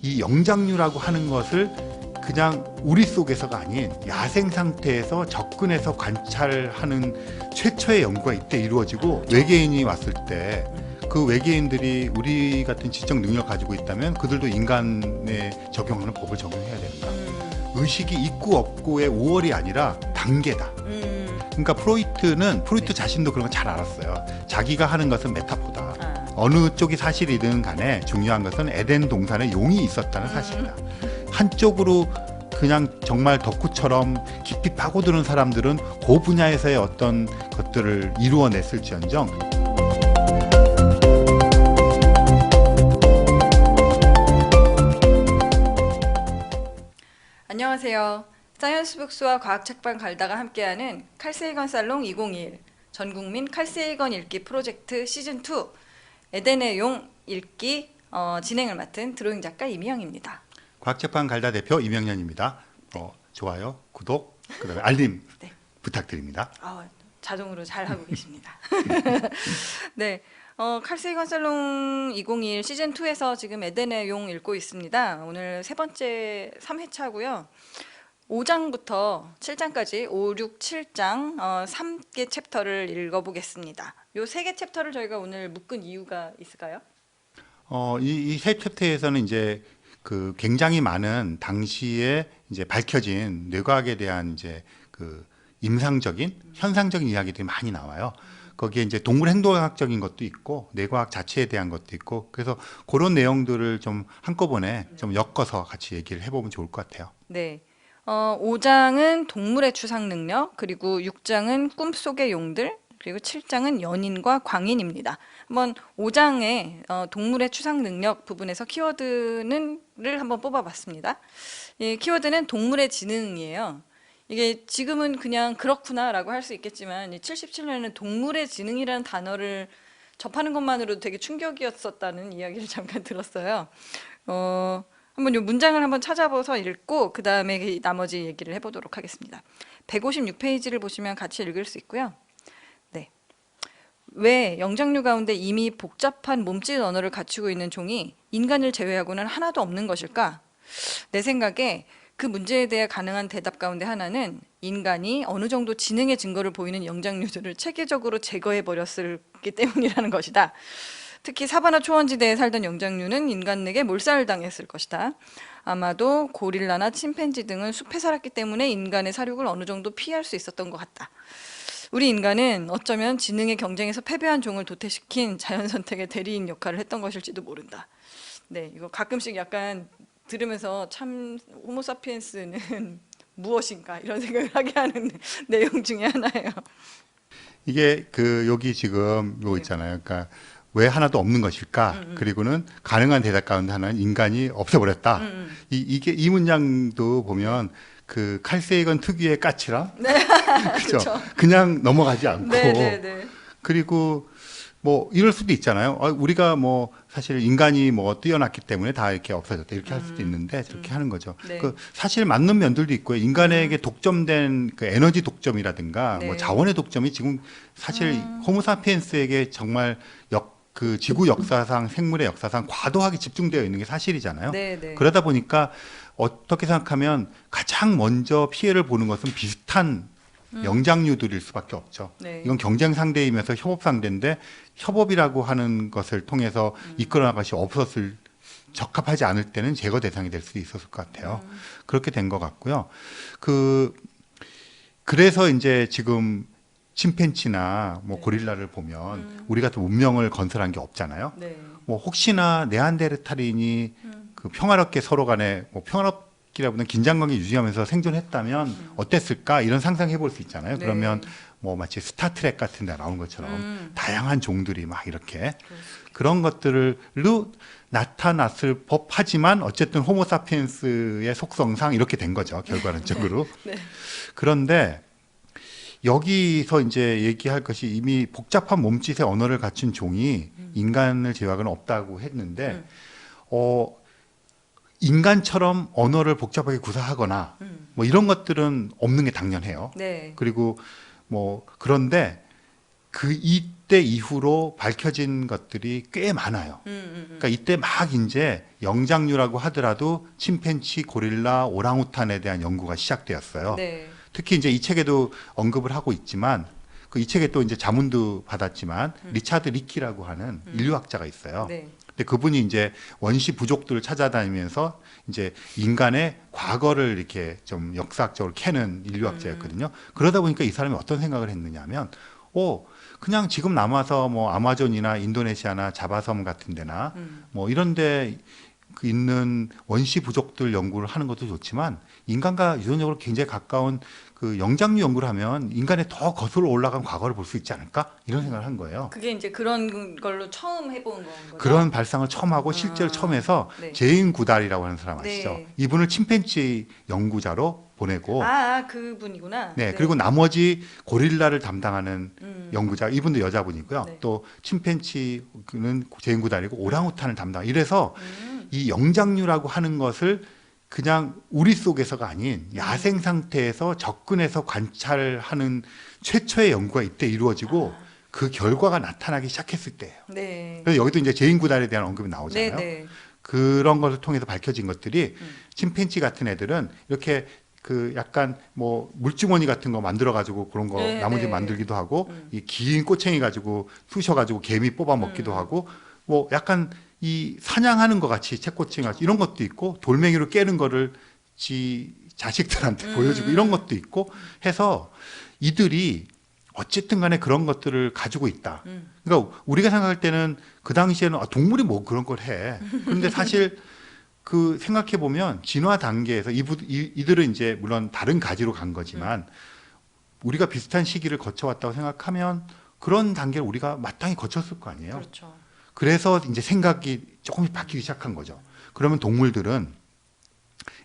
이 영장류라고 하는 것을 그냥 우리 속에서가 아닌 야생 상태에서 접근해서 관찰하는 최초의 연구가 이때 이루어지고, 외계인이 왔을 때 그 외계인들이 우리 같은 지적 능력을 가지고 있다면 그들도 인간에 적용하는 법을 적용해야 된다. 의식이 있고 없고의 5월이 아니라 단계다. 그러니까 프로이트 자신도 그런 거 잘 알았어요. 자기가 하는 것은 메타포다. 어느 쪽이 사실이든 간에 중요한 것은 에덴 동산에 용이 있었다는 사실이다. 한쪽으로 그냥 정말 덕후처럼 깊이 파고드는 사람들은 그 분야에서의 어떤 것들을 이루어냈을지언정, 안녕하세요. 사이언스북스와 과학책방 갈다가 함께하는 칼세이건 살롱 2021 전국민 칼세이건 읽기 프로젝트 시즌2 에덴의 용 읽기 진행을 맡은 드로잉 작가 이미영입니다. 과학책방 갈다 대표 이명년입니다. 좋아요, 구독, 그다음에 알림 네. 부탁드립니다. 자동으로 잘 하고 계십니다. 네. 칼세이건 살롱 2021 시즌2에서 지금 에덴의 용 읽고 있습니다. 오늘 세 번째 3회차고요. 5장부터 7장까지 5, 6, 7장 3개 챕터를 읽어보겠습니다. 요 3개 챕터를 저희가 오늘 묶은 이유가 있을까요? 이 세 챕터에서는 이제 그 굉장히 많은 당시에 이제 밝혀진 뇌과학에 대한 이제 그 임상적인 현상적인 이야기들이 많이 나와요. 거기에 이제 동물 행동학적인 것도 있고 뇌과학 자체에 대한 것도 있고, 그래서 그런 내용들을 좀 한꺼번에 좀 엮어서 같이 얘기를 해보면 좋을 것 같아요. 네. 5장은 동물의 추상 능력, 그리고 6장은 꿈속의 용들, 그리고 7장은 연인과 광인입니다. 한번 5장의 동물의 추상 능력 부분에서 키워드를 한번 뽑아봤습니다. 이 키워드는 동물의 지능이에요. 이게 지금은 그냥 그렇구나라고 할 수 있겠지만 77년에는 동물의 지능이라는 단어를 접하는 것만으로도 되게 충격이었었다는 이야기를 잠깐 들었어요. 한번 이 문장을 한번 찾아봐서 읽고 그 다음에 나머지 얘기를 해보도록 하겠습니다. 156페이지를 보시면 같이 읽을 수 있고요. 네. 왜 영장류 가운데 이미 복잡한 몸짓 언어를 갖추고 있는 종이 인간을 제외하고는 하나도 없는 것일까? 내 생각에 그 문제에 대해 가능한 대답 가운데 하나는 인간이 어느 정도 지능의 증거를 보이는 영장류들을 체계적으로 제거해버렸기 때문이라는 것이다. 특히 사바나 초원지대에 살던 영장류는 인간에게 몰살당했을 것이다. 아마도 고릴라나 침팬지 등은 숲에 살았기 때문에 인간의 사육을 어느 정도 피할 수 있었던 것 같다. 우리 인간은 어쩌면 지능의 경쟁에서 패배한 종을 도태시킨 자연선택의 대리인 역할을 했던 것일지도 모른다. 네, 이거 가끔씩 약간 들으면서 참 호모사피엔스는 무엇인가 이런 생각을 하게 하는 내용 중에 하나예요. 이게 여기 지금 이거 있잖아요. 그러니까 왜 하나도 없는 것일까? 그리고는 가능한 대답 가운데 하나는 인간이 없애버렸다. 이 문장도 보면 그 칼세이건 특유의 까칠함, 네. 그렇죠. 그냥 넘어가지 않고. 네. 그리고 뭐 이럴 수도 있잖아요. 우리가 뭐 사실 인간이 뭐 뛰어났기 때문에 다 이렇게 없어졌다 이렇게 할 수도 있는데 저렇게 하는 거죠. 네. 그 사실 맞는 면들도 있고요. 인간에게 독점된 그 에너지 독점이라든가 네. 뭐 자원의 독점이 지금 사실 호모사피엔스에게 정말 그 지구 역사상 생물의 역사상 과도하게 집중되어 있는 게 사실이잖아요. 네. 그러다 보니까 어떻게 생각하면 가장 먼저 피해를 보는 것은 비슷한 영장류들일 수밖에 없죠. 네. 이건 경쟁 상대이면서 협업 상대인데 협업이라고 하는 것을 통해서 이끌어나갈 것이 없었을, 적합하지 않을 때는 제거 대상이 될 수 있었을 것 같아요. 그렇게 된 것 같고요. 그래서 이제 지금 침팬지나 뭐 고릴라를 보면 우리 같은 문명을 건설한 게 없잖아요. 네. 뭐 혹시나 네안데르탈인이 그 평화롭게 서로 간에 뭐 평화롭기라보다는 긴장관계 유지하면서 생존했다면 어땠을까 이런 상상해 볼 수 있잖아요. 네. 그러면 뭐 마치 스타트랙 같은 데 나온 것처럼 다양한 종들이 막 이렇게 그런 것들로 나타났을 법하지만 어쨌든 호모사피엔스의 속성상 이렇게 된 거죠. 결과론적으로. 네. 그런데 여기서 이제 얘기할 것이 이미 복잡한 몸짓의 언어를 갖춘 종이 인간을 제외하고는 없다고 했는데 인간처럼 언어를 복잡하게 구사하거나 뭐 이런 것들은 없는 게 당연해요. 네. 그리고 뭐 그런데 그 이때 이후로 밝혀진 것들이 꽤 많아요. 그러니까 이때 막 이제 영장류라고 하더라도 침팬치, 고릴라, 오랑우탄에 대한 연구가 시작되었어요. 네. 특히 이제 이 책에도 언급을 하고 있지만 그 이 책에 또 이제 자문도 받았지만 리차드 리키라고 하는 인류학자가 있어요. 네. 근데 그분이 이제 원시 부족들을 찾아다니면서 이제 인간의 과거를 이렇게 좀 역사학적으로 캐는 인류학자였거든요. 그러다 보니까 이 사람이 어떤 생각을 했느냐면, 그냥 지금 남아서 뭐 아마존이나 인도네시아나 자바섬 같은 데나 뭐 이런 데 있는 원시 부족들 연구를 하는 것도 좋지만 인간과 유전적으로 굉장히 가까운 그 영장류 연구를 하면 인간의 더 거슬러 올라간 과거를 볼 수 있지 않을까? 이런 생각을 한 거예요. 그게 이제 그런 걸로 처음 해본 거죠. 그런 발상을 처음 하고 실제로 처음 해서 네. 제인 구달이라고 하는 사람 아시죠? 네. 이분을 침팬지 연구자로 보내고 그분이구나. 네, 그리고 나머지 고릴라를 담당하는 연구자, 이분도 여자분이고요. 네. 또 침팬지는 제인 구달이고 오랑우탄을 담당. 이래서 이 영장류라고 하는 것을 그냥 우리 속에서가 아닌 야생 상태에서 접근해서 관찰하는 최초의 연구가 이때 이루어지고 그 결과가 나타나기 시작했을 때예요. 네. 그래서 여기도 이제 제인 구달에 대한 언급이 나오잖아요. 네. 그런 것을 통해서 밝혀진 것들이 침팬지 같은 애들은 이렇게 그 약간 뭐 물주머니 같은 거 만들어 가지고 그런 거 네, 나무집 네. 만들기도 하고 이 긴 꼬챙이 가지고 쑤셔 가지고 개미 뽑아 먹기도 하고 뭐 약간 이 사냥하는 것 같이 채꼬챙이 같이 이런 것도 있고 돌멩이로 깨는 거를 지 자식들한테 보여주고 이런 것도 있고 해서 이들이 어쨌든 간에 그런 것들을 가지고 있다. 그러니까 우리가 생각할 때는 그 당시에는 동물이 뭐 그런 걸 해. 그런데 사실 그 생각해 보면 진화 단계에서 이들은 이제 물론 다른 가지로 간 거지만 우리가 비슷한 시기를 거쳐왔다고 생각하면 그런 단계를 우리가 마땅히 거쳤을 거 아니에요. 그렇죠. 그래서 이제 생각이 조금씩 바뀌기 시작한 거죠. 그러면 동물들은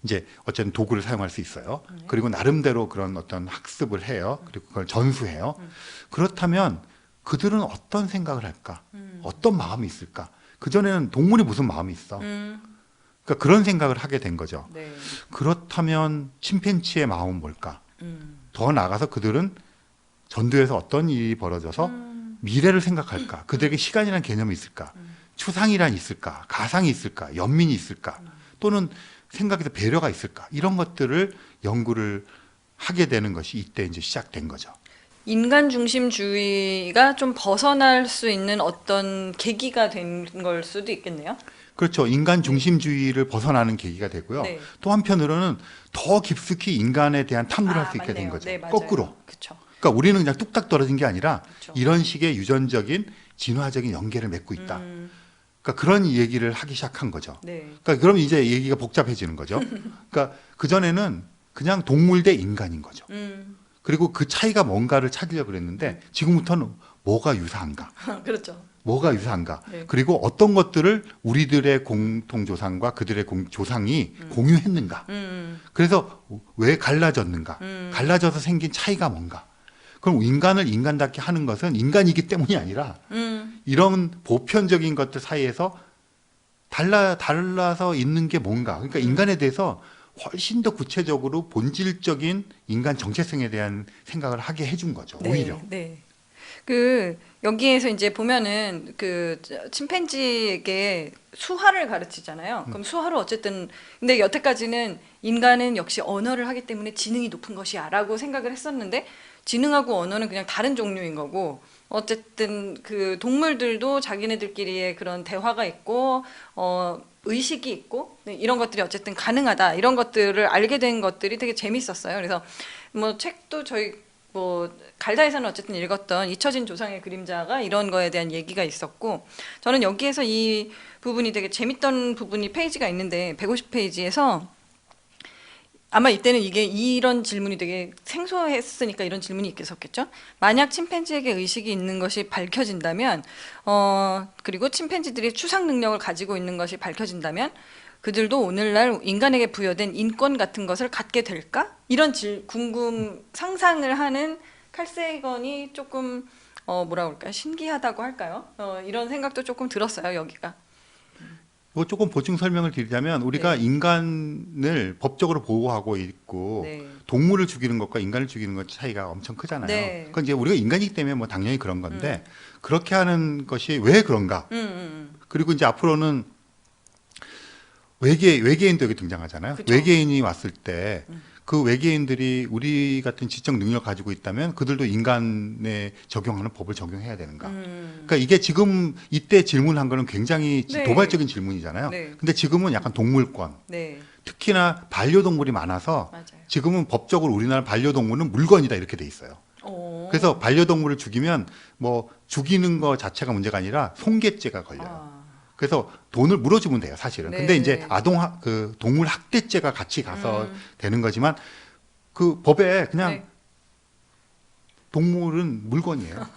이제 어쨌든 도구를 사용할 수 있어요. 그리고 나름대로 그런 어떤 학습을 해요. 그리고 그걸 전수해요. 그렇다면 그들은 어떤 생각을 할까? 어떤 마음이 있을까? 그전에는 동물이 무슨 마음이 있어? 그러니까 그런 생각을 하게 된 거죠. 네. 그렇다면 침팬지의 마음은 뭘까? 더 나아가서 그들은 전두에서 어떤 일이 벌어져서 미래를 생각할까? 그들에게 시간이라는 개념이 있을까? 추상이란 있을까? 가상이 있을까? 연민이 있을까? 또는 생각에서 배려가 있을까? 이런 것들을 연구를 하게 되는 것이 이때 이제 시작된 거죠. 인간 중심주의가 좀 벗어날 수 있는 어떤 계기가 된 걸 수도 있겠네요. 그렇죠. 인간 중심주의를 벗어나는 계기가 되고요. 네. 또 한편으로는 더 깊숙이 인간에 대한 탐구를 할 수 있게 된 맞네요. 거죠. 네, 맞아요. 거꾸로. 그렇죠. 그러니까 우리는 그냥 뚝딱 떨어진 게 아니라 그렇죠. 이런 식의 유전적인 진화적인 연계를 맺고 있다. 그러니까 그런 얘기를 하기 시작한 거죠. 네. 그러니까 그럼 이제 얘기가 복잡해지는 거죠. 그러니까 그 전에는 그냥 동물 대 인간인 거죠. 그리고 그 차이가 뭔가를 찾으려고 그랬는데 지금부터는 뭐가 유사한가? 그렇죠. 뭐가 유사한가? 네. 그리고 어떤 것들을 우리들의 공통 조상과 그들의 조상이 공유했는가? 그래서 왜 갈라졌는가? 갈라져서 생긴 차이가 뭔가? 그럼 인간을 인간답게 하는 것은 인간이기 때문이 아니라 이런 보편적인 것들 사이에서 달라서 있는 게 뭔가? 그러니까 인간에 대해서 훨씬 더 구체적으로 본질적인 인간 정체성에 대한 생각을 하게 해준 거죠. 오히려. 네. 그 여기에서 이제 보면은 그 침팬지에게 수화를 가르치잖아요. 그럼 수화를 어쨌든 근데 여태까지는 인간은 역시 언어를 하기 때문에 지능이 높은 것이야라고 생각을 했었는데 지능하고 언어는 그냥 다른 종류인 거고 어쨌든 그 동물들도 자기네들끼리의 그런 대화가 있고 의식이 있고 이런 것들이 어쨌든 가능하다 이런 것들을 알게 된 것들이 되게 재밌었어요. 그래서 뭐 책도 저희 뭐 갈다에서는 어쨌든 읽었던 잊혀진 조상의 그림자가 이런 거에 대한 얘기가 있었고 저는 여기에서 이 부분이 되게 재밌던 부분이 페이지가 있는데 150페이지에서 아마 이때는 이게 이런 질문이 되게 생소했으니까 이런 질문이 있겠었겠죠. 만약 침팬지에게 의식이 있는 것이 밝혀진다면 그리고 침팬지들이 추상 능력을 가지고 있는 것이 밝혀진다면 그들도 오늘날 인간에게 부여된 인권 같은 것을 갖게 될까? 이런 상상을 하는 칼세이건이 조금 뭐라 그럴까요? 신기하다고 할까요? 이런 생각도 조금 들었어요, 여기가. 이거 조금 보충 설명을 드리자면 우리가 네. 인간을 법적으로 보호하고 있고 네. 동물을 죽이는 것과 인간을 죽이는 것 차이가 엄청 크잖아요. 네. 그건 이제 우리가 인간이기 때문에 뭐 당연히 그런 건데 그렇게 하는 것이 왜 그런가? 그리고 이제 앞으로는 외계인도 여기 등장하잖아요. 그쵸. 외계인이 왔을 때 그 외계인들이 우리 같은 지적 능력을 가지고 있다면 그들도 인간에 적용하는 법을 적용해야 되는가? 그러니까 이게 지금 이때 질문한 거는 굉장히 네. 도발적인 질문이잖아요. 네. 근데 지금은 약간 동물권, 네. 특히나 반려동물이 많아서 맞아요. 지금은 법적으로 우리나라 반려동물은 물건이다 이렇게 돼 있어요. 오. 그래서 반려동물을 죽이면 뭐 죽이는 거 자체가 문제가 아니라 손괴죄가 걸려요. 아. 그래서 돈을 물어주면 돼요, 사실은. 네. 근데 이제 그 동물 학대죄가 같이 가서 되는 거지만 그 법에 그냥 네. 동물은 물건이에요.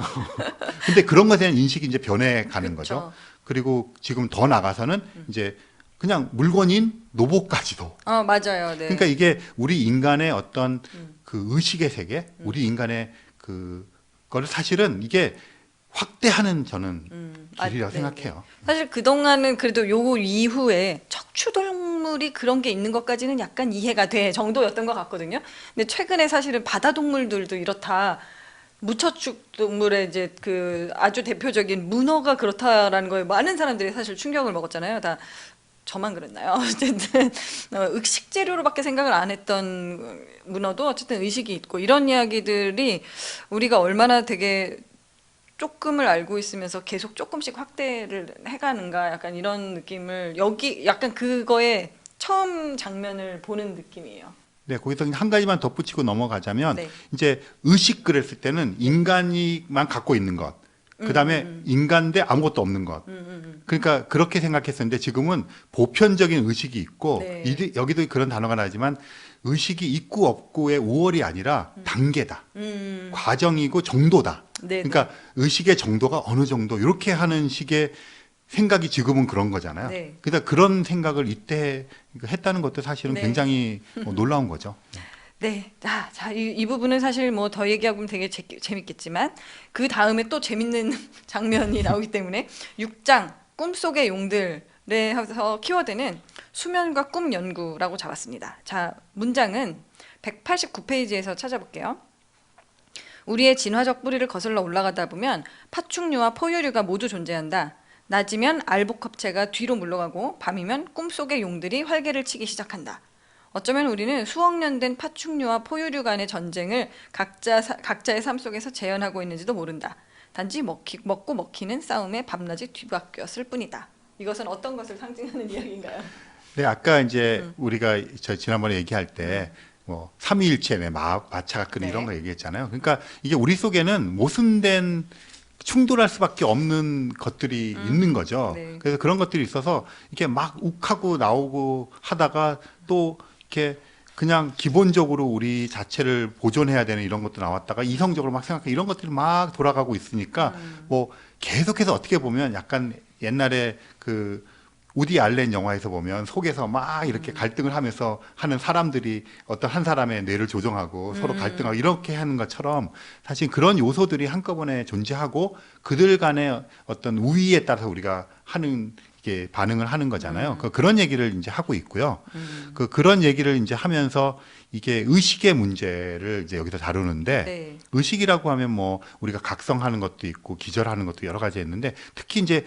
근데 그런 것에 대한 인식이 이제 변해가는 그쵸. 거죠. 그리고 지금 더 나가서는 이제 그냥 물건인 노보까지도. 맞아요. 네. 그러니까 이게 우리 인간의 어떤 그 의식의 세계, 우리 인간의 그 거를 사실은 이게 확대하는 저는 길이라고 네, 생각해요. 네. 사실 그동안은 그래도 요 이후에 척추동물이 그런 게 있는 것까지는 약간 이해가 돼 정도였던 것 같거든요. 근데 최근에 사실은 바다 동물들도 이렇다. 무척추 동물의 이제 그 아주 대표적인 문어가 그렇다라는 거에 많은 사람들이 사실 충격을 먹었잖아요. 다 저만 그랬나요? 어쨌든 의식 재료로밖에 생각을 안 했던 문어도 어쨌든 의식이 있고 이런 이야기들이 우리가 얼마나 되게 조금을 알고 있으면서 계속 조금씩 확대를 해가는가 약간 이런 느낌을 여기 약간 그거에 처음 장면을 보는 느낌이에요. 네, 거기서 한 가지만 덧붙이고 넘어가자면 네. 이제 의식 그랬을 때는 인간이만 갖고 있는 것, 그 다음에 인간인데 아무것도 없는 것. 그러니까 그렇게 생각했었는데 지금은 보편적인 의식이 있고 네. 여기도 그런 단어가 나지만 의식이 있고 없고의 우월이 아니라 단계다, 과정이고 정도다. 네, 그러니까 의식의 정도가 어느 정도 이렇게 하는 식의 생각이 지금은 그런 거잖아요. 네. 그러니까 그런 생각을 이때 했다는 것도 사실은 네. 굉장히 놀라운 거죠. 네, 이 부분은 사실 뭐 더 얘기하면 되게 재밌겠지만 그 다음에 또 재밌는 장면이 나오기 때문에 6장 꿈속의 용들에 해서 키워드는 수면과 꿈 연구라고 잡았습니다. 자, 문장은 189페이지에서 찾아볼게요. 우리의 진화적 뿌리를 거슬러 올라가다 보면 파충류와 포유류가 모두 존재한다. 낮이면 알복합체가 뒤로 물러가고 밤이면 꿈속의 용들이 활개를 치기 시작한다. 어쩌면 우리는 수억 년 된 파충류와 포유류 간의 전쟁을 각자의 삶 속에서 재현하고 있는지도 모른다. 단지 먹고 먹히는 싸움에 밤낮이 뒤바뀌었을 뿐이다. 이것은 어떤 것을 상징하는 이야기인가요? 네, 아까 이제 우리가 지난번에 얘기할 때 뭐 삼위일체네, 마차가 끄는 네. 이런 거 얘기했잖아요. 그러니까 이게 우리 속에는 모순된 충돌할 수밖에 없는 것들이 있는 거죠. 네. 그래서 그런 것들이 있어서 이렇게 막 욱하고 나오고 하다가 또 이렇게 그냥 기본적으로 우리 자체를 보존해야 되는 이런 것도 나왔다가 이성적으로 막 생각해 이런 것들이 막 돌아가고 있으니까 뭐 계속해서 어떻게 보면 약간 옛날에 그 우디 알렌 영화에서 보면 속에서 막 이렇게 갈등을 하면서 하는 사람들이 어떤 한 사람의 뇌를 조종하고 서로 갈등하고 이렇게 하는 것처럼 사실 그런 요소들이 한꺼번에 존재하고 그들 간의 어떤 우위에 따라서 우리가 하는 이게 반응을 하는 거잖아요. 그런 얘기를 이제 하고 있고요. 그런 얘기를 이제 하면서 이게 의식의 문제를 이제 여기서 다루는데 네. 의식이라고 하면 뭐 우리가 각성하는 것도 있고 기절하는 것도 여러 가지 있는데 특히 이제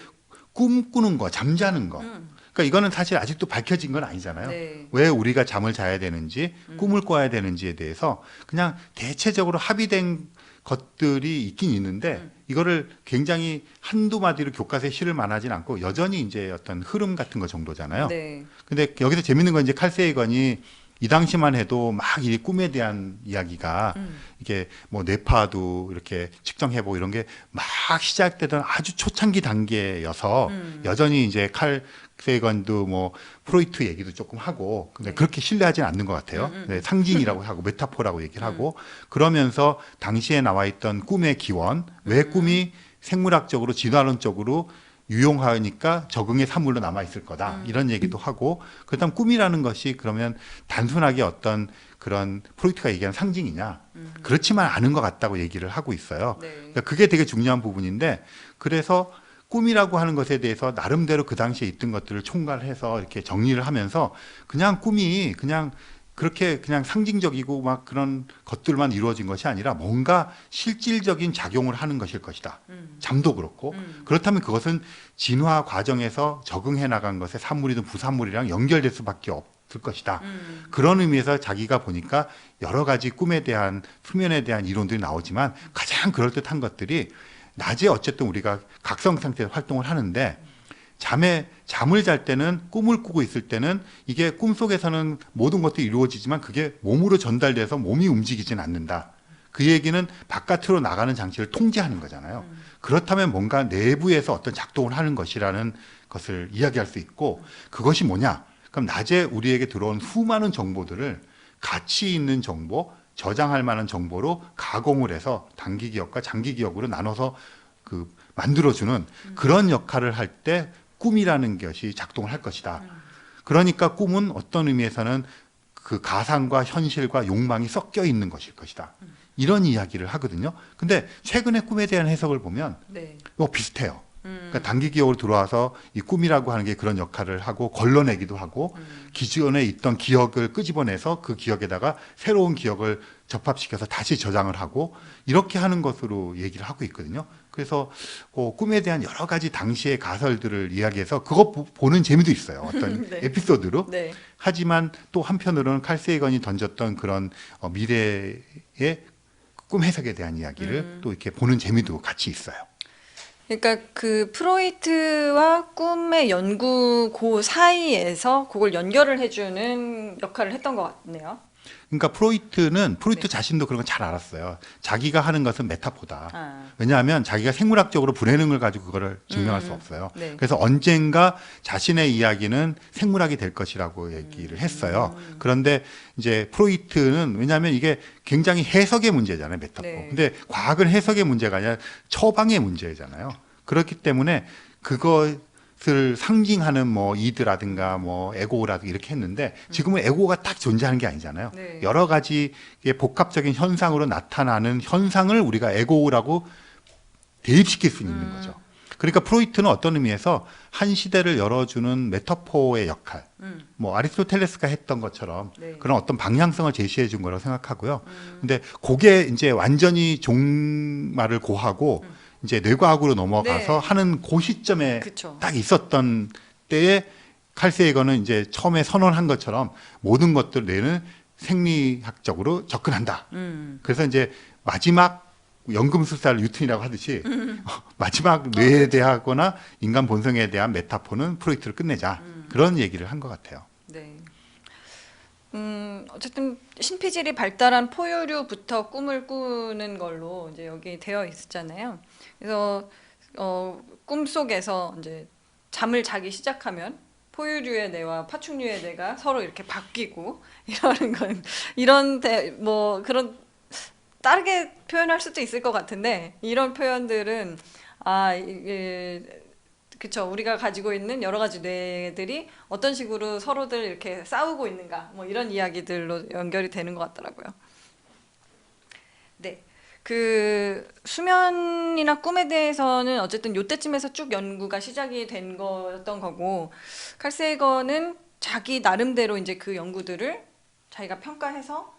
꿈꾸는 거, 잠자는 거. 그러니까 이거는 사실 아직도 밝혀진 건 아니잖아요. 네. 왜 우리가 잠을 자야 되는지, 꿈을 꿔야 되는지에 대해서 그냥 대체적으로 합의된 것들이 있긴 있는데 이거를 굉장히 한두 마디로 교과서에 실을 만하진 않고 여전히 이제 어떤 흐름 같은 거 정도잖아요. 네. 근데 여기서 재밌는 건 이제 칼 세이건이 이 당시만 해도 막 이 꿈에 대한 이야기가 이게 뭐 뇌파도 이렇게 측정해보고 이런 게 막 시작되던 아주 초창기 단계여서 여전히 이제 칼 세이건도 뭐 프로이트 얘기도 조금 하고 근데 네. 그렇게 신뢰하지는 않는 것 같아요. 네, 상징이라고 하고 메타포라고 얘기를 하고 그러면서 당시에 나와 있던 꿈의 기원, 왜 꿈이 생물학적으로 진화론적으로 유용하니까 적응의 산물로 남아 있을 거다 이런 얘기도 하고 그다음 꿈이라는 것이 그러면 단순하게 어떤 그런 프로이트가 얘기하는 상징이냐 그렇지만 않은 것 같다고 얘기를 하고 있어요. 네. 그러니까 그게 되게 중요한 부분인데 그래서 꿈이라고 하는 것에 대해서 나름대로 그 당시에 있던 것들을 총괄해서 이렇게 정리를 하면서 그냥 꿈이 그냥 그렇게 그냥 상징적이고 막 그런 것들만 이루어진 것이 아니라 뭔가 실질적인 작용을 하는 것일 것이다. 잠도 그렇고 그렇다면 그것은 진화 과정에서 적응해 나간 것의 산물이든 부산물이랑 연결될 수밖에 없을 것이다. 그런 의미에서 자기가 보니까 여러 가지 꿈에 대한 수면에 대한 이론들이 나오지만 가장 그럴듯한 것들이 낮에 어쨌든 우리가 각성 상태에서 활동을 하는데 잠을 잘 때는 꿈을 꾸고 있을 때는 이게 꿈속에서는 모든 것들이 이루어지지만 그게 몸으로 전달돼서 몸이 움직이진 않는다. 그 얘기는 바깥으로 나가는 장치를 통제하는 거잖아요. 그렇다면 뭔가 내부에서 어떤 작동을 하는 것이라는 것을 이야기할 수 있고 그것이 뭐냐? 그럼 낮에 우리에게 들어온 수많은 정보들을 가치 있는 정보, 저장할 만한 정보로 가공을 해서 단기 기억과 장기 기억으로 나눠서 만들어주는 그런 역할을 할 때 꿈이라는 것이 작동을 할 것이다. 그러니까 꿈은 어떤 의미에서는 그 가상과 현실과 욕망이 섞여 있는 것일 것이다. 이런 이야기를 하거든요. 근데 최근에 꿈에 대한 해석을 보면 네. 비슷해요. 그러니까 단기 기억으로 들어와서 이 꿈이라고 하는 게 그런 역할을 하고 걸러내기도 하고 기존에 있던 기억을 끄집어내서 그 기억에다가 새로운 기억을 접합시켜서 다시 저장을 하고 이렇게 하는 것으로 얘기를 하고 있거든요. 그래서 꿈에 대한 여러 가지 당시의 가설들을 이야기해서 그거 보는 재미도 있어요. 어떤 네. 에피소드로. 네. 하지만 또 한편으로는 칼 세이건이 던졌던 그런 미래의 꿈 해석에 대한 이야기를 또 이렇게 보는 재미도 같이 있어요. 그러니까 그 프로이트와 꿈의 연구 그 사이에서 그걸 연결을 해주는 역할을 했던 것 같네요. 그러니까 프로이트 네. 자신도 그런 걸 잘 알았어요. 자기가 하는 것은 메타포다. 아. 왜냐하면 자기가 생물학적으로 불해능을 가지고 그거를 증명할 수 없어요. 네. 그래서 언젠가 자신의 이야기는 생물학이 될 것이라고 얘기를 했어요. 그런데 이제 프로이트는 왜냐하면 이게 굉장히 해석의 문제잖아요, 메타포. 네. 근데 과학은 해석의 문제가 아니라 처방의 문제잖아요. 그렇기 때문에 그것을 상징하는 뭐 이드라든가 뭐 에고라든가 이렇게 했는데 지금은 에고가 딱 존재하는 게 아니잖아요. 네. 여러 가지 복합적인 현상으로 나타나는 현상을 우리가 에고라고 대입시킬 수 있는 거죠. 그러니까 프로이트는 어떤 의미에서 한 시대를 열어주는 메타포의 역할, 뭐 아리스토텔레스가 했던 것처럼 네. 그런 어떤 방향성을 제시해 준 거라고 생각하고요. 근데 그게 이제 완전히 종말을 고하고 이제 뇌과학으로 넘어가서 네. 하는 그 시점에 그쵸. 딱 있었던 때에 칼 세이건은 이제 처음에 선언한 것처럼 모든 것들 뇌는 생리학적으로 접근한다. 그래서 이제 마지막 연금술사 뉴턴이라고 하듯이 마지막 뇌에 대하거나 인간 본성에 대한 메타포는 프로이트를 끝내자. 그런 얘기를 한 것 같아요. 네. 어쨌든 신피질이 발달한 포유류부터 꿈을 꾸는 걸로 이제 여기 되어 있었잖아요. 그래서 꿈 속에서 이제 잠을 자기 시작하면 포유류의 뇌와 파충류의 뇌가 서로 이렇게 바뀌고 이러는 건 뭐 그런 다르게 표현할 수도 있을 것 같은데 이런 표현들은 이게 그쵸. 우리가 가지고 있는 여러 가지 뇌들이 어떤 식으로 서로들 이렇게 싸우고 있는가, 뭐 이런 이야기들로 연결이 되는 것 같더라고요. 네. 그 수면이나 꿈에 대해서는 어쨌든 요때쯤에서 쭉 연구가 시작이 된 거였던 거고, 칼 세이건은 자기 나름대로 이제 그 연구들을 자기가 평가해서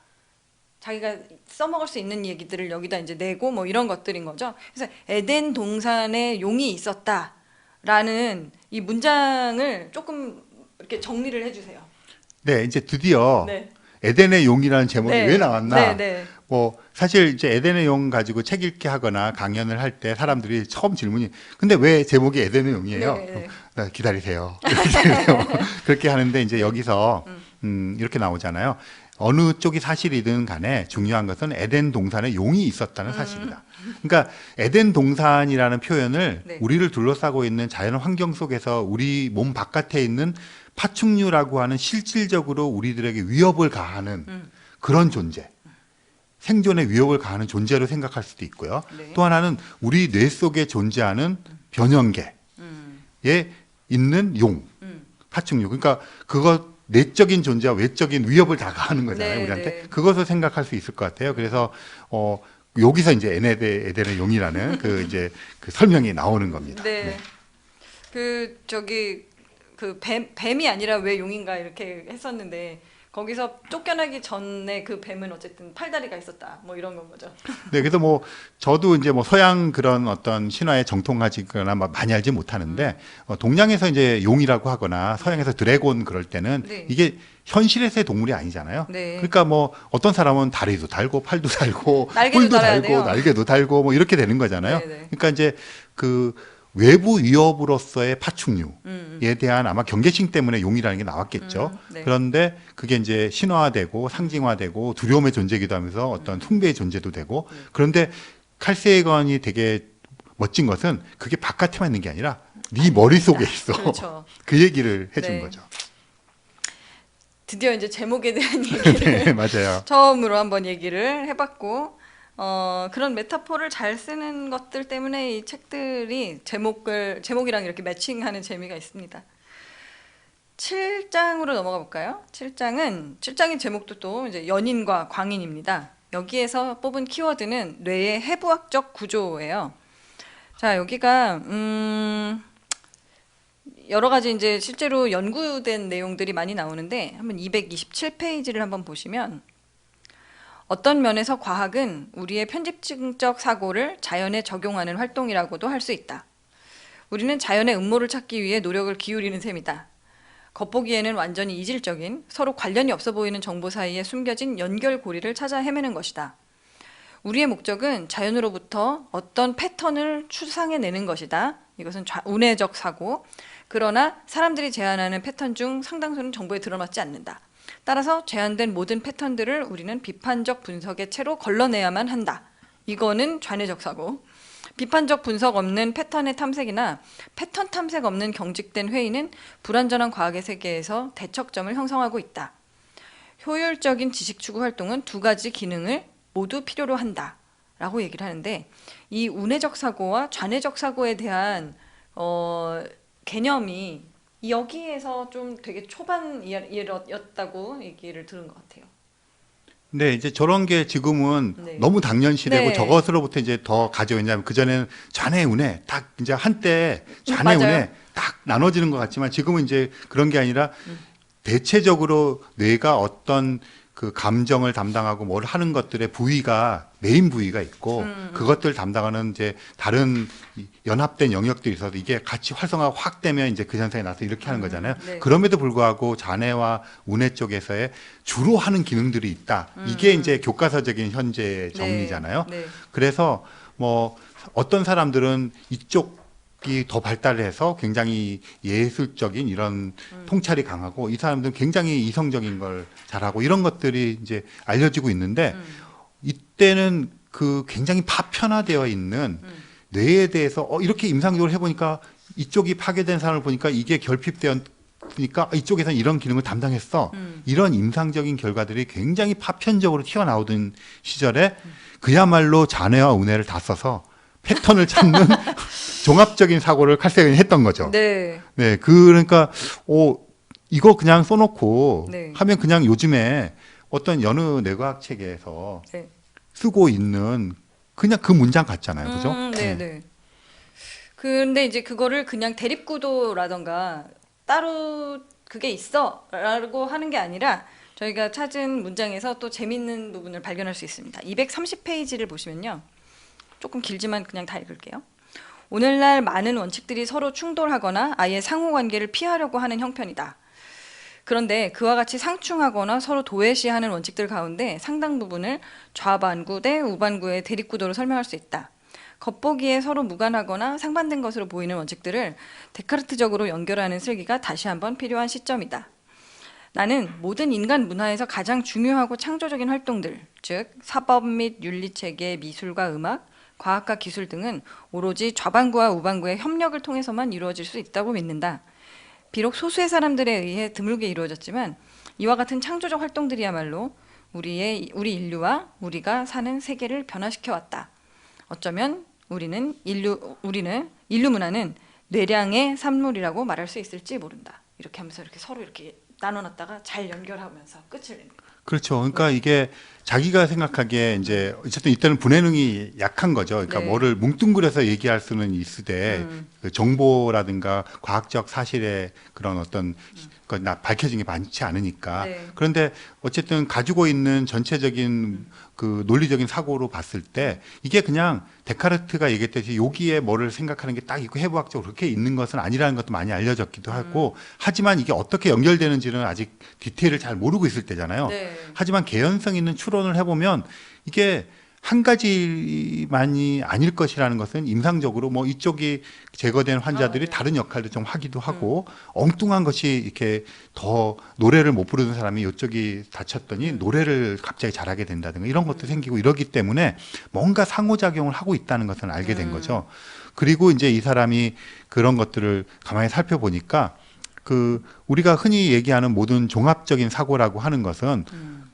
자기가 써먹을 수 있는 얘기들을 여기다 이제 내고 뭐 이런 것들인 거죠. 그래서 에덴 동산에 용이 있었다. 라는 이 문장을 조금 이렇게 정리를 해주세요. 네, 이제 드디어 네. 에덴의 용이라는 제목이 네. 왜 나왔나? 네, 네. 뭐 사실 이제 에덴의 용 가지고 책 읽게 하거나 강연을 할 때 사람들이 처음 질문이 근데 왜 제목이 에덴의 용이에요? 네. 기다리세요. 그렇게 하는데 이제 여기서 이렇게 나오잖아요. 어느 쪽이 사실이든 간에 중요한 것은 에덴 동산에 용이 있었다는 사실이다. 그러니까 에덴 동산이라는 표현을 네. 우리를 둘러싸고 있는 자연 환경 속에서 우리 몸 바깥에 있는 파충류라고 하는 실질적으로 우리들에게 위협을 가하는 그런 존재, 생존에 위협을 가하는 존재로 생각할 수도 있고요. 네. 또 하나는 우리 뇌 속에 존재하는 변형계에 있는 용, 파충류. 그러니까 그것 내적인 존재와 외적인 위협을 다 가하는 거잖아요, 네, 우리한테. 네. 그것을 생각할 수 있을 것 같아요. 그래서 여기서 이제 에덴의 용이라는 그 이제 그 설명이 나오는 겁니다. 네. 네. 그 뱀이 아니라 왜 용인가 이렇게 했었는데 거기서 쫓겨나기 전에 그 뱀은 어쨌든 팔다리가 있었다. 뭐 이런 건 거죠. 네, 그래서 뭐 저도 이제 뭐 서양 그런 어떤 신화에 정통하지거나 많이 알지 못하는데 동양에서 이제 용이라고 하거나 서양에서 드래곤 그럴 때는 네. 이게 현실에서의 동물이 아니잖아요. 네. 그러니까 뭐 어떤 사람은 다리도 달고 팔도 달고 날개도 뿔도 달아야 달고 돼요. 날개도 달고 뭐 이렇게 되는 거잖아요. 네, 네. 그러니까 이제 그 외부 위협으로서의 파충류에 대한 아마 경계심 때문에 용이라는 게 나왔겠죠. 네. 그런데 그게 이제 신화화되고 상징화되고 두려움의 존재이기도 하면서 어떤 숭배의 존재도 되고 그런데 칼세이건이 되게 멋진 것은 그게 바깥에만 있는 게 아니라 네 머릿속에 있어. 그렇죠. 그 얘기를 해준 네. 거죠. 드디어 이제 제목에 대한 얘기를 네, 맞아요. 처음으로 한번 얘기를 해봤고 그런 메타포를 잘 쓰는 것들 때문에 이 책들이 제목이랑 이렇게 매칭하는 재미가 있습니다. 7장으로 넘어가 볼까요? 7장의 제목도 또 이제 연인과 광인입니다. 여기에서 뽑은 키워드는 뇌의 해부학적 구조예요. 자, 여기가 여러 가지 이제 실제로 연구된 내용들이 많이 나오는데 한번 227페이지를 한번 보시면 어떤 면에서 과학은 우리의 편집증적 사고를 자연에 적용하는 활동이라고도 할 수 있다. 우리는 자연의 음모를 찾기 위해 노력을 기울이는 셈이다. 겉보기에는 완전히 이질적인 서로 관련이 없어 보이는 정보 사이에 숨겨진 연결고리를 찾아 헤매는 것이다. 우리의 목적은 자연으로부터 어떤 패턴을 추상해내는 것이다. 이것은 운해적 사고. 그러나 사람들이 제안하는 패턴 중 상당수는 정보에 들어맞지 않는다. 따라서 제한된 모든 패턴들을 우리는 비판적 분석의 채로 걸러내야만 한다. 이거는 좌뇌적 사고. 비판적 분석 없는 패턴의 탐색이나 패턴 탐색 없는 경직된 회의는 불완전한 과학의 세계에서 대척점을 형성하고 있다. 효율적인 지식 추구 활동은 두 가지 기능을 모두 필요로 한다. 라고 얘기를 하는데 이 운해적 사고와 좌뇌적 사고에 대한 개념이 여기에서 좀 되게 초반이었다고 얘기를 들은 것 같아요. 네, 이제 저런 게 지금은 네. 너무 당연시되고 네. 저것으로부터 이제 더 가져오냐면 그전에는 좌뇌 우뇌 딱 이제 한때 좌뇌 맞아요. 우뇌 딱 나눠지는 것 같지만 지금은 이제 그런 게 아니라 대체적으로 뇌가 어떤 그 감정을 담당하고 뭘 하는 것들의 부위가 메인 부위가 있고 그것들 담당하는 이제 다른 연합된 영역들이 있어서 이게 같이 활성화가 확 되면 이제 그 현상이 나서 이렇게 하는 거잖아요. 네. 그럼에도 불구하고 좌뇌와 우뇌 쪽에서의 주로 하는 기능들이 있다. 이게 이제 교과서적인 현재 정리잖아요. 네. 그래서 뭐 어떤 사람들은 이쪽이 더 발달을 해서 굉장히 예술적인 이런 통찰이 강하고 이 사람들은 굉장히 이성적인 걸 잘하고 이런 것들이 이제 알려지고 있는데 이때는 그 굉장히 파편화되어 있는 뇌에 대해서 이렇게 임상적으로 해보니까 이쪽이 파괴된 사람을 보니까 이게 결핍되었으니까 이쪽에서는 이런 기능을 담당했어. 이런 임상적인 결과들이 굉장히 파편적으로 튀어나오던 시절에 그야말로 좌뇌와 우뇌를 다 써서 패턴을 찾는 종합적인 사고를 칼세이건이 했던 거죠. 네. 네, 그러니까 이거 그냥 써놓고 네. 하면 그냥 요즘에 어떤 여느 뇌과학 책에서 네. 쓰고 있는 그냥 그 문장 같잖아요, 그죠? 네, 네. 근데 이제 그거를 그냥 대립구도라던가 따로 그게 있어라고 하는 게 아니라 저희가 찾은 문장에서 또 재밌는 부분을 발견할 수 있습니다. 230페이지를 보시면요. 조금 길지만 그냥 다 읽을게요. 오늘날 많은 원칙들이 서로 충돌하거나 아예 상호관계를 피하려고 하는 형편이다. 그런데 그와 같이 상충하거나 서로 도외시하는 원칙들 가운데 상당 부분을 좌반구 대 우반구의 대립구도로 설명할 수 있다. 겉보기에 서로 무관하거나 상반된 것으로 보이는 원칙들을 데카르트적으로 연결하는 슬기가 다시 한번 필요한 시점이다. 나는 모든 인간 문화에서 가장 중요하고 창조적인 활동들, 즉 사법 및 윤리체계, 미술과 음악, 과학과 기술 등은 오로지 좌반구와 우반구의 협력을 통해서만 이루어질 수 있다고 믿는다. 비록 소수의 사람들에 의해 드물게 이루어졌지만 이와 같은 창조적 활동들이야말로 우리 인류와 우리가 사는 세계를 변화시켜왔다. 어쩌면 우리는 인류 문화는 뇌량의 산물이라고 말할 수 있을지 모른다. 이렇게 하면서 이렇게 서로 이렇게 나눠놨다가 잘 연결하면서 끝을 냅니다. 그렇죠. 그러니까 이게 자기가 생각하기에 이제 어쨌든 이때는 분해능이 약한 거죠. 그러니까 네. 뭐를 뭉뚱그려서 얘기할 수는 있으되 그 정보라든가 과학적 사실의 그런 어떤 밝혀진 게 많지 않으니까. 네. 그런데 어쨌든 가지고 있는 전체적인 그 논리적인 사고로 봤을 때 이게 그냥 데카르트가 얘기했듯이 여기에 뭐를 생각하는 게 딱 있고 해부학적으로 그렇게 있는 것은 아니라는 것도 많이 알려졌기도 하고 하지만 이게 어떻게 연결되는지는 아직 디테일을 잘 모르고 있을 때잖아요. 네. 하지만 개연성 있는 추론을 해보면 이게 한 가지만이 아닐 것이라는 것은 임상적으로 뭐 이쪽이 제거된 환자들이 네. 다른 역할도 좀 하기도 하고 엉뚱한 것이 이렇게 더 노래를 못 부르는 사람이 이쪽이 다쳤더니 노래를 갑자기 잘하게 된다든가 이런 것도 생기고 이러기 때문에 뭔가 상호작용을 하고 있다는 것을 알게 된 거죠. 그리고 이제 이 사람이 그런 것들을 가만히 살펴보니까 그 우리가 흔히 얘기하는 모든 종합적인 사고라고 하는 것은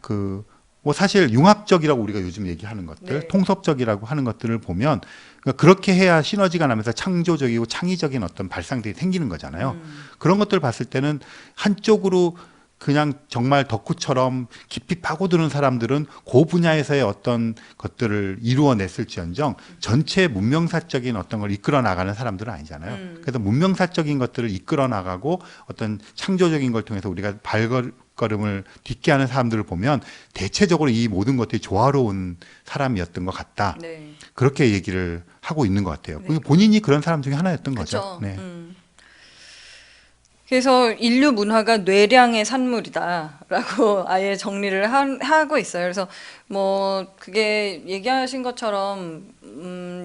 그 뭐 사실 융합적이라고 우리가 요즘 얘기하는 것들, 네. 통섭적이라고 하는 것들을 보면 그러니까 그렇게 해야 시너지가 나면서 창조적이고 창의적인 어떤 발상들이 생기는 거잖아요. 그런 것들을 봤을 때는 한쪽으로 그냥 정말 덕후처럼 깊이 파고드는 사람들은 그 분야에서의 어떤 것들을 이루어냈을지언정 전체 문명사적인 어떤 걸 이끌어 나가는 사람들은 아니잖아요. 그래서 문명사적인 것들을 이끌어 나가고 어떤 창조적인 걸 통해서 우리가 발걸음을 딛게 하는 사람들을 보면 대체적으로 이 모든 것들이 조화로운 사람이었던 것 같다. 네. 그렇게 얘기를 하고 있는 것 같아요. 네. 본인이 그런 사람 중에 하나였던 그렇죠. 거죠. 네. 그래서 인류 문화가 뇌량의 산물이다라고 아예 정리를 하고 있어요. 그래서 뭐 그게 얘기하신 것처럼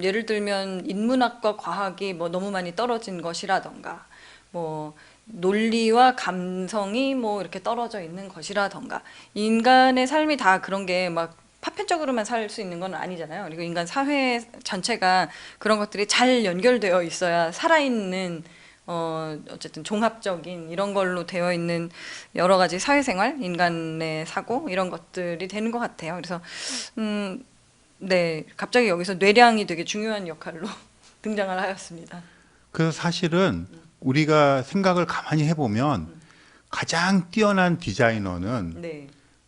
예를 들면 인문학과 과학이 뭐 너무 많이 떨어진 것이라던가 뭐 논리와 감성이 뭐 이렇게 떨어져 있는 것이라던가 인간의 삶이 다 그런 게 막 파편적으로만 살 수 있는 건 아니잖아요. 그리고 인간 사회 전체가 그런 것들이 잘 연결되어 있어야 살아있는 어쨌든 종합적인 이런 걸로 되어 있는 여러 가지 사회생활, 인간의 사고 이런 것들이 되는 것 같아요. 그래서 네, 갑자기 여기서 뇌량이 되게 중요한 역할로 등장을 하였습니다. 그래서 사실은 우리가 생각을 가만히 해보면 가장 뛰어난 디자이너는 네,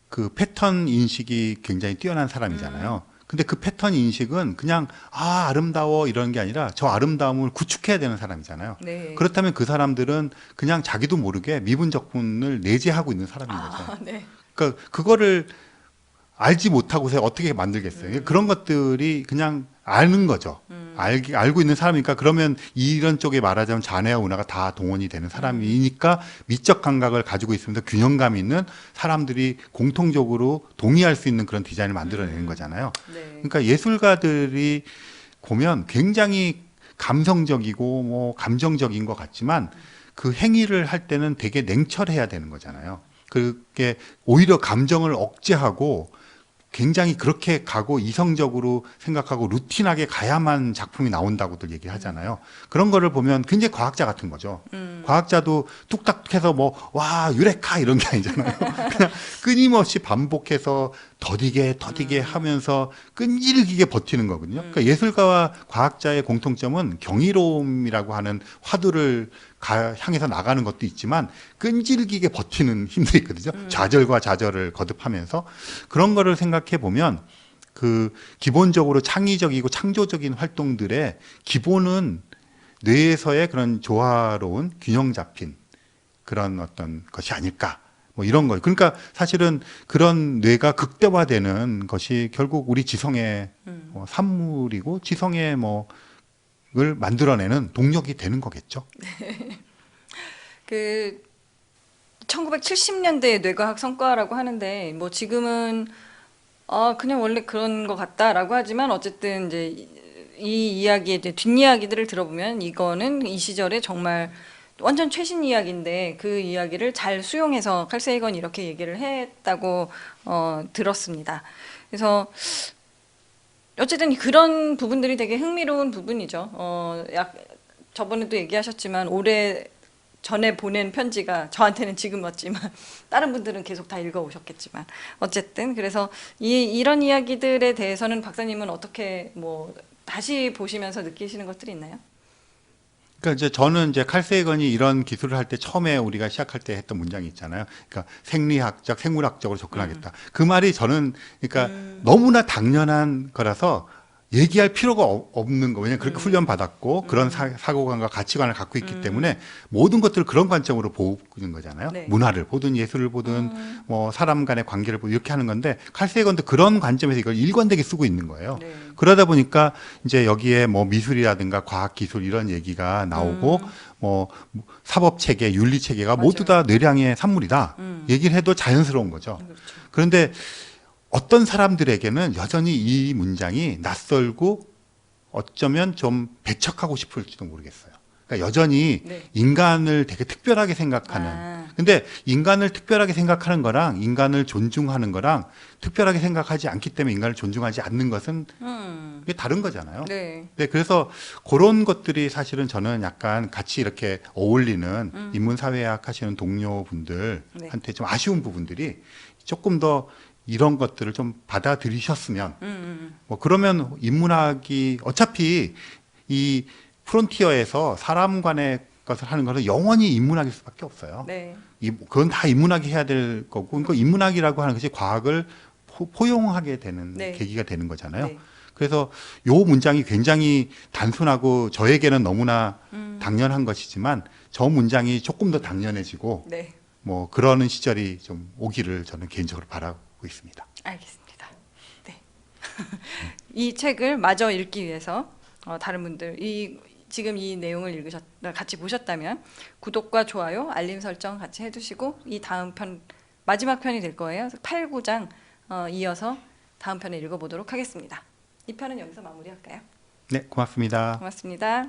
그 패턴 인식이 굉장히 뛰어난 사람이잖아요. 근데 그 패턴 인식은 그냥 아름다워 이런 게 아니라 저 아름다움을 구축해야 되는 사람이잖아요. 네. 그렇다면 그 사람들은 그냥 자기도 모르게 미분 적분을 내재하고 있는 사람인 거죠. 네. 그러니까 그거를 알지 못하고서 어떻게 만들겠어요. 그런 것들이 그냥 아는 거죠. 알고 있는 사람이니까 그러면 이런 쪽에 말하자면 자네와 운하가 다 동원이 되는 사람이니까 미적 감각을 가지고 있으면서 균형감 있는 사람들이 공통적으로 동의할 수 있는 그런 디자인을 만들어내는 거잖아요. 네. 그러니까 예술가들이 보면 굉장히 감성적이고 뭐 감정적인 것 같지만 그 행위를 할 때는 되게 냉철해야 되는 거잖아요. 그게 오히려 감정을 억제하고 굉장히 그렇게 가고 이성적으로 생각하고 루틴하게 가야만 작품이 나온다고들 얘기하잖아요. 그런 거를 보면 굉장히 과학자 같은 거죠. 과학자도 뚝딱 해서 뭐 와 유레카 이런 게 아니잖아요. 그냥 끊임없이 반복해서 더디게 하면서 끈질기게 버티는 거거든요. 그러니까 예술가와 과학자의 공통점은 경이로움이라고 하는 화두를 향해서 나가는 것도 있지만 끈질기게 버티는 힘도 있거든요. 좌절과 좌절을 거듭하면서 그런 거를 생각해 보면 그 기본적으로 창의적이고 창조적인 활동들의 기본은 뇌에서의 그런 조화로운 균형 잡힌 그런 어떤 것이 아닐까. 뭐 이런 거. 그러니까 사실은 그런 뇌가 극대화되는 것이 결국 우리 지성의 산물이고 지성의 을 만들어내는 동력이 되는 거겠죠. 그 1970년대의 뇌과학 성과라고 하는데 뭐 지금은 그냥 원래 그런 것 같다라고 하지만 어쨌든 이제 이 이야기의 뒷이야기들을 들어보면 이거는 이 시절에 정말 완전 최신 이야기인데 그 이야기를 잘 수용해서 칼 세이건이 이렇게 얘기를 했다고 들었습니다. 그래서 어쨌든 그런 부분들이 되게 흥미로운 부분이죠. 저번에도 얘기하셨지만 오래 전에 보낸 편지가 저한테는 지금 왔지만 다른 분들은 계속 다 읽어오셨겠지만 어쨌든 그래서 이런 이야기들에 대해서는 박사님은 어떻게 뭐 다시 보시면서 느끼시는 것들이 있나요? 그러니까 이제 저는 이제 칼 세이건이 이런 기술을 할 때 처음에 우리가 시작할 때 했던 문장이 있잖아요. 그러니까 생리학적, 생물학적으로 접근하겠다. 그 말이 저는 그러니까 너무나 당연한 거라서 얘기할 필요가 없는 거. 왜냐하면 그렇게 훈련 받았고 그런 사고관과 가치관을 갖고 있기 때문에 모든 것들을 그런 관점으로 보는 거잖아요. 네. 문화를 보든 예술을 보든 뭐 사람 간의 관계를 보든 이렇게 하는 건데 칼 세이건도 그런 관점에서 이걸 일관되게 쓰고 있는 거예요. 네. 그러다 보니까 이제 여기에 뭐 미술이라든가 과학 기술 이런 얘기가 나오고 뭐 사법 체계, 윤리 체계가 모두 다 뇌량의 산물이다. 얘기를 해도 자연스러운 거죠. 그렇죠. 그런데 어떤 사람들에게는 여전히 이 문장이 낯설고 어쩌면 좀 배척하고 싶을지도 모르겠어요. 그러니까 여전히 네. 인간을 되게 특별하게 생각하는. 근데 인간을 특별하게 생각하는 거랑 인간을 존중하는 거랑 특별하게 생각하지 않기 때문에 인간을 존중하지 않는 것은 이게 다른 거잖아요. 네. 네, 그래서 그런 것들이 사실은 저는 약간 같이 이렇게 어울리는 인문사회학 하시는 동료분들한테 좀 아쉬운 부분들이 조금 더 이런 것들을 좀 받아들이셨으면 뭐 그러면 인문학이 어차피 이 프론티어에서 사람 간의 것을 하는 것은 영원히 인문학일 수밖에 없어요. 네. 그건 다 인문학이 해야 될 거고 그러니까 인문학이라고 하는 것이 과학을 포용하게 되는 네. 계기가 되는 거잖아요. 네. 그래서 요 문장이 굉장히 단순하고 저에게는 너무나 당연한 것이지만 저 문장이 조금 더 당연해지고 네. 뭐 그러는 시절이 좀 오기를 저는 개인적으로 바라고 있습니다. 알겠습니다. 네. 이 책을 마저 읽기 위해서 다른 분들 지금 이 내용을 같이 보셨다면 구독과 좋아요, 알림 설정 같이 해두시고 이 다음 편 마지막 편이 될 거예요. 8, 9장 이어서 다음 편에 읽어보도록 하겠습니다. 이 편은 여기서 마무리할까요? 네, 고맙습니다. 고맙습니다.